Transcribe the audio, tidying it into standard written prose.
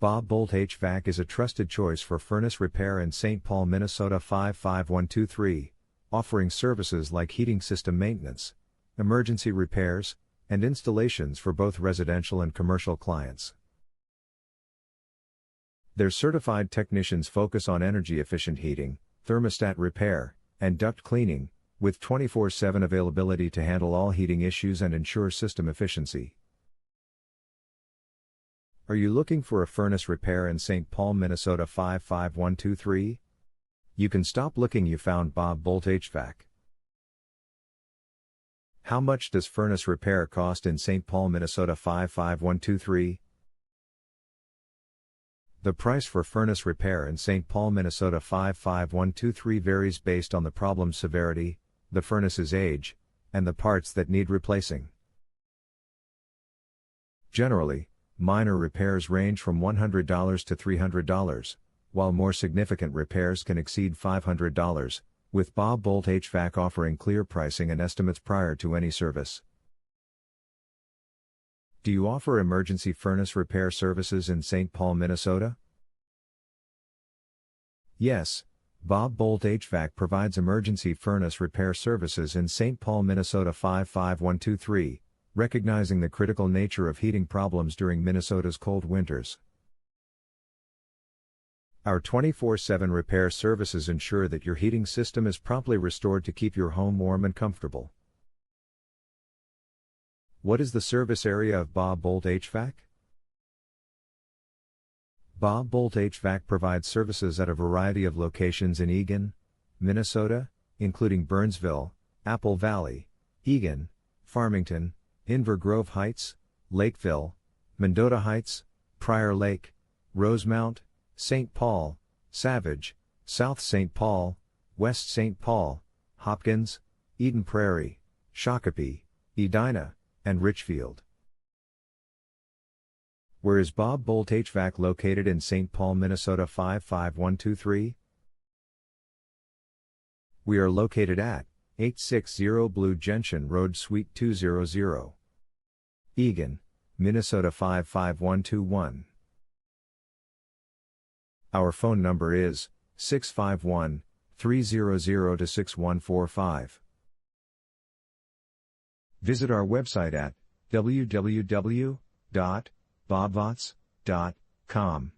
Boldt HVAC is a trusted choice for furnace repair in St. Paul, Minnesota 55123, offering services like heating system maintenance, emergency repairs, and installations for both residential and commercial clients. Their certified technicians focus on energy-efficient heating, thermostat repair, and duct cleaning, with 24/7 availability to handle all heating issues and ensure system efficiency. Are you looking for a furnace repair in St. Paul, Minnesota 55123? You can stop looking, you found Boldt HVAC. How much does furnace repair cost in St. Paul, Minnesota 55123? The price for furnace repair in St. Paul, Minnesota 55123 varies based on the problem's severity, the furnace's age, and the parts that need replacing. Generally, minor repairs range from $100 to $300, while more significant repairs can exceed $500, with Boldt HVAC offering clear pricing and estimates prior to any service. Do you offer emergency furnace repair services in St. Paul, Minnesota? Yes, Boldt HVAC provides emergency furnace repair services in St. Paul, Minnesota 55123, recognizing the critical nature of heating problems during Minnesota's cold winters. Our 24/7 repair services ensure that your heating system is promptly restored to keep your home warm and comfortable. What is the service area of Boldt HVAC? Boldt HVAC provides services at a variety of locations in Eagan, Minnesota, including Burnsville, Apple Valley, Eagan, Farmington, Inver Grove Heights, Lakeville, Mendota Heights, Prairie Lake, Rosemount, St. Paul, Savage, South St. Paul, West St. Paul, Hopkins, Eden Prairie, Shakopee, Edina, and Richfield. Where is Boldt HVAC located in St. Paul, Minnesota 55123? We are located at 860 Blue Gentian Road, Suite 200, Eagan, Minnesota 55121. Our phone number is 651-300-6145. Visit our website at www.bobvots.com.